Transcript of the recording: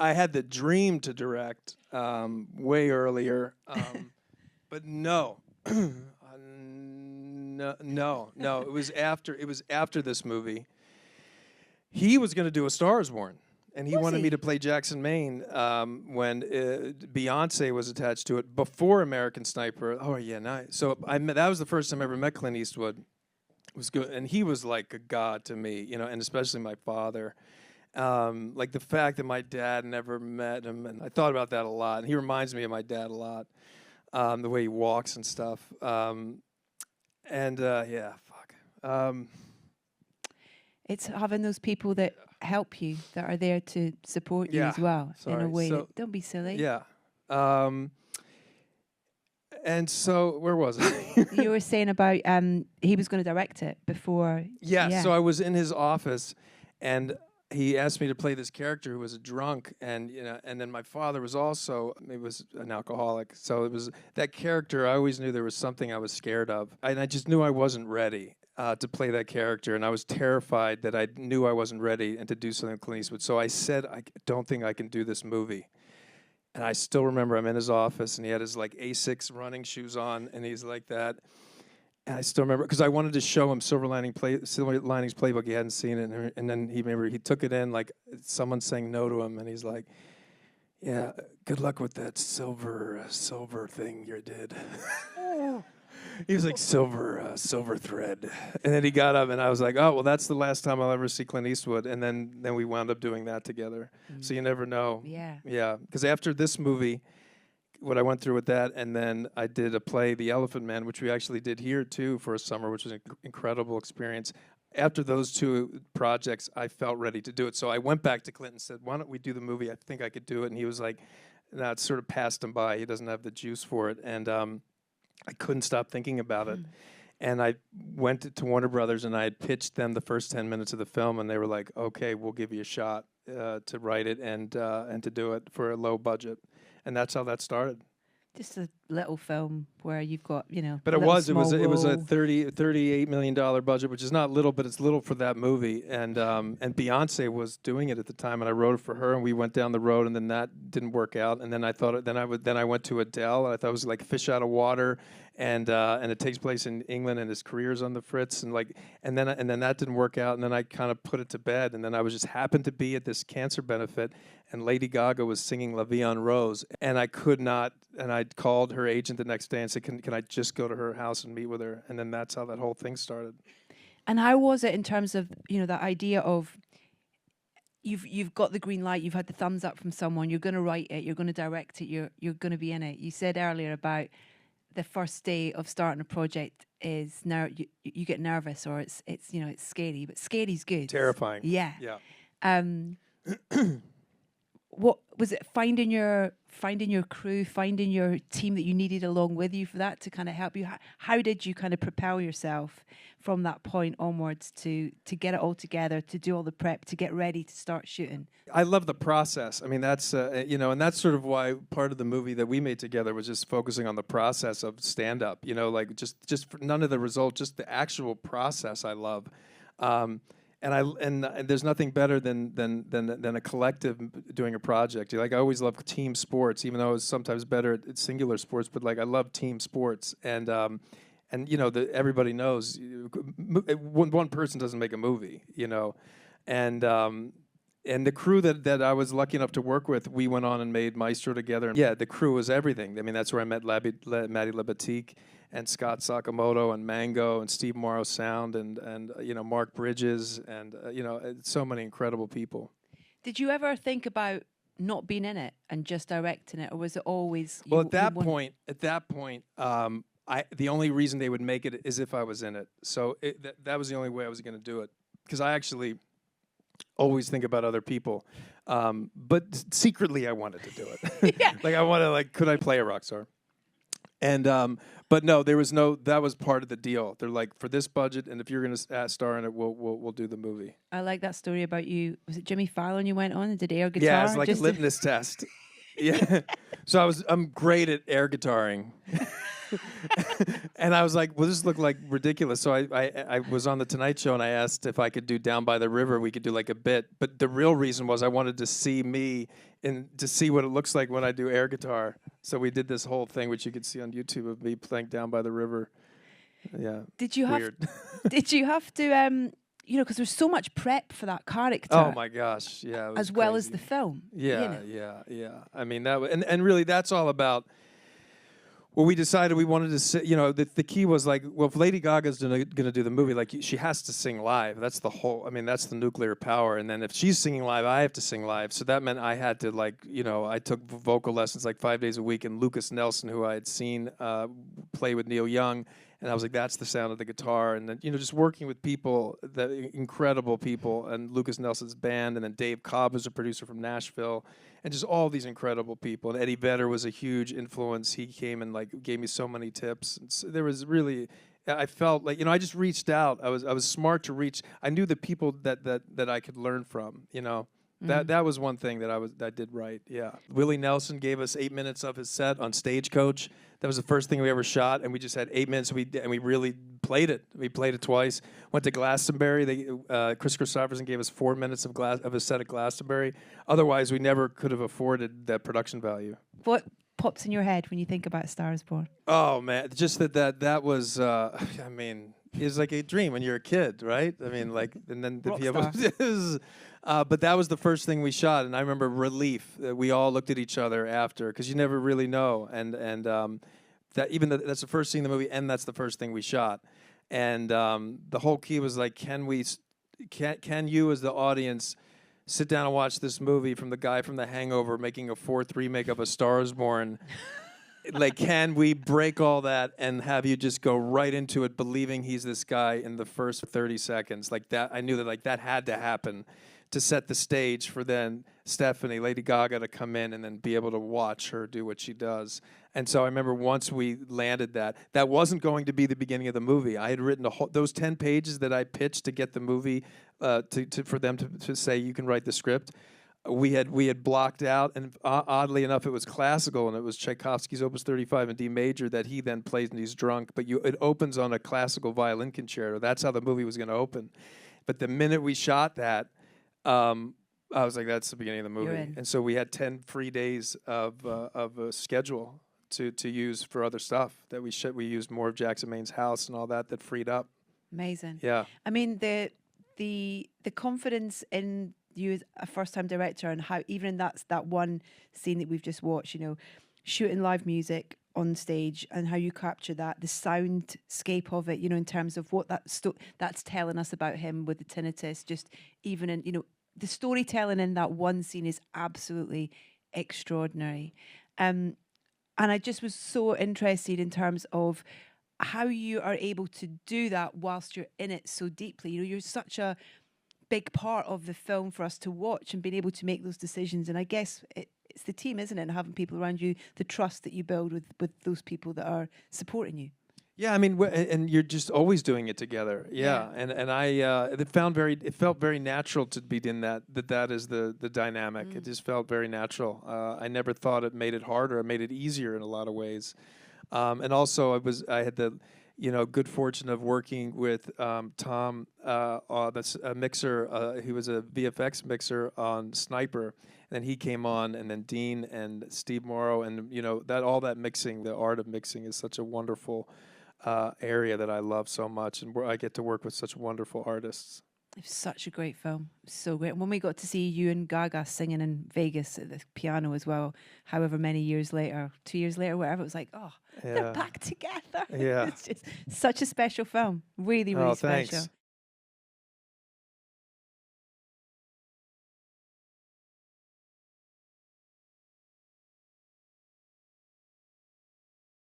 I had the dream to direct way earlier, but no. No. It was after this movie. He was going to do A Star Is Born, and he wanted me to play Jackson Maine when Beyonce was attached to it before American Sniper. Oh yeah, nice. So that was the first time I ever met Clint Eastwood. It was good, and he was like a god to me, you know, and especially my father. Like the fact that my dad never met him, and I thought about that a lot. And he reminds me of my dad a lot, the way he walks and stuff. Yeah, fuck. It's having those people that help you, that are there to support you as well, in a way. Don't be silly. Yeah. And so, where was I? You were saying about he was going to direct it before. Yeah, so I was in his office, and he asked me to play this character who was a drunk, and you know, and then my father was also, he was an alcoholic. So it was that character. I always knew there was something I was scared of, and I just knew I wasn't ready to play that character, and I was terrified that I knew I wasn't ready and to do something with Clint Eastwood. So I said, I don't think I can do this movie. And I still remember I'm in his office, and he had his like Asics running shoes on, and he's like that. And I still remember, because I wanted to show him Silver Linings Playbook. He hadn't seen it, and then he took it in like someone saying no to him, and he's like, "Yeah, good luck with that silver thing you did." He was like, silver thread. And then he got up, and I was like, oh, well, that's the last time I'll ever see Clint Eastwood. And then we wound up doing that together. So you never know. Yeah. Yeah, because after this movie, what I went through with that, and then I did a play, The Elephant Man, which we actually did here, too, for a summer, which was an incredible experience. After those two projects, I felt ready to do it. So I went back to Clint and said, why don't we do the movie? I think I could do it. And he was like, no, it sort of passed him by. He doesn't have the juice for it. And I couldn't stop thinking about it. And I went to Warner Brothers, and I had pitched them the first 10 minutes of the film, and they were like, okay, we'll give you a shot to write it and to do it for a low budget. And that's how that started. Just a little film where you've got, you know. But it was a $38 million budget, which is not little, but it's little for that movie. And Beyonce was doing it at the time, and I wrote it for her, and we went down the road, and then that didn't work out. And then I thought, then I went to Adele, and I thought it was like fish out of water, and it takes place in England, and his career's on the fritz, and then that didn't work out, and then I kind of put it to bed, and then I was just happened to be at this cancer benefit, and Lady Gaga was singing La Vie en Rose, and I could not, and I called her agent the next day and said, can I just go to her house and meet with her? And then that's how that whole thing started. And how was it in terms of, you know, that idea of you've got the green light, you've had the thumbs up from someone, you're going to write it, you're going to direct it, you're going to be in it. You said earlier about the first day of starting a project is you get nervous, or it's you know, it's scary, but scary's good. Terrifying. Yeah. Yeah. What was it? Finding your crew, finding your team that you needed along with you for that to kind of help you. How did you kind of propel yourself from that point onwards to get it all together, to do all the prep, to get ready to start shooting? I love the process. I mean, that's you know, and that's sort of why part of the movie that we made together was just focusing on the process of stand up. You know, like just for none of the result, just the actual process. I love. And there's nothing better than a collective doing a project. Like I always love team sports, even though I was sometimes better at singular sports. But like I love team sports, and you know, everybody knows one person doesn't make a movie, you know, and the crew that I was lucky enough to work with, we went on and made Maestro together. Yeah, the crew was everything. I mean, that's where I met Maddie Lebatique and Scott Sakamoto and Mango and Steve Morrow Sound and you know, Mark Bridges and you know, so many incredible people. Did you ever think about not being in it and just directing it, or was it always? Well, at that point, the only reason they would make it is if I was in it. So that was the only way I was going to do it, because I actually always think about other people, but secretly I wanted to do it. Yeah. Like I wanted, like, could I play a rock star? And but no, there was no. That was part of the deal. They're like, for this budget, and if you're going to star in it, we'll do the movie. I like that story about you. Was it Jimmy Fallon you went on and did air guitar? Yeah, it's like a litmus test. Yeah. So I'm great at air guitaring. And I was like, well, this looked like ridiculous. So I was on the Tonight Show, and I asked if I could do Down by the River. We could do like a bit. But the real reason was I wanted to see me and to see what it looks like when I do air guitar. So we did this whole thing, which you can see on YouTube, of me playing Down by the River. Yeah. Did you Weird. did you have to you know, because there's so much prep for that character. Oh my gosh, yeah, it was as well as crazy. the film. Yeah, you know? yeah. I mean that, and really, that's all about. Well, we decided we wanted to sit. You know, the key was like, well, if Lady Gaga's going to do the movie, like she has to sing live. That's the whole. I mean, that's the nuclear power. And then if she's singing live, I have to sing live. So that meant I had to I took vocal lessons like 5 days a week. And Lucas Nelson, who I had seen play with Neil Young. And I was like, that's the sound of the guitar. And then, just working with people, that incredible people, and Lucas Nelson's band. And then Dave Cobb was a producer from Nashville. And just all these incredible people. And Eddie Vedder was a huge influence. He came and gave me so many tips. And so there was really, I felt like, I just reached out. I was smart to reach. I knew the people that I could learn from, That was one thing that I did right. Yeah. Willie Nelson gave us 8 minutes of his set on Stagecoach. That was the first thing we ever shot, and we just had 8 minutes. And we really played it. We played it twice. Went to Glastonbury. Chris Christopherson gave us 4 minutes of a set at Glastonbury. Otherwise, we never could have afforded that production value. What pops in your head when you think about A Star Is Born? Oh man, just that was. I mean, it's like a dream when you're a kid, right? I mean, and then but that was the first thing we shot, and I remember relief. We all looked at each other after, because you never really know, and that's the first scene in the movie, and that's the first thing we shot, and the whole key was like, can you as the audience sit down and watch this movie from the guy from The Hangover making a 4th remake of A Star Is Born? Can we break all that and have you just go right into it, believing he's this guy in the first 30 seconds? Like that, I knew that that had to happen to set the stage for then Stephanie, Lady Gaga, to come in and then be able to watch her do what she does. And so I remember once we landed that wasn't going to be the beginning of the movie. I had written those 10 pages that I pitched to get the movie for them to say, you can write the script. We had blocked out, and oddly enough, it was classical, and it was Tchaikovsky's Opus 35 in D major that he then plays, and he's drunk. But it opens on a classical violin concerto. That's how the movie was going to open. But the minute we shot that, I was like, that's the beginning of the movie. And so we had 10 free days of a schedule to use for other stuff that we used more of Jackson Maine's house and all that freed up. Amazing. Yeah. I mean, the confidence in you as a first-time director, and how even in that one scene that we've just watched, shooting live music on stage, and how you capture that, the soundscape of it, in terms of what that's telling us about him with the tinnitus, just even in, the storytelling in that one scene is absolutely extraordinary. And I just was so interested in terms of how you are able to do that whilst you're in it so deeply. You're such a big part of the film for us to watch, and being able to make those decisions. And I guess it's the team, isn't it? And having people around you, the trust that you build with those people that are supporting you. Yeah, I mean, and you're just always doing it together. Yeah. And I it felt very natural to be in that is the dynamic. It just felt very natural. I never thought it made it harder. It made it easier in a lot of ways. And also I had the good fortune of working with Tom, that's a mixer. He was a VFX mixer on Sniper, and then he came on, and then Dean and Steve Morrow, and all that mixing, the art of mixing, is such a wonderful area that I love so much, and I get to work with such wonderful artists. It's such a great film, so great. And when we got to see you and Gaga singing in Vegas at the piano as well, however many years later, 2 years later, whatever, it was like, they're back together. Yeah. It's just such a special film. Really, really special. Thanks.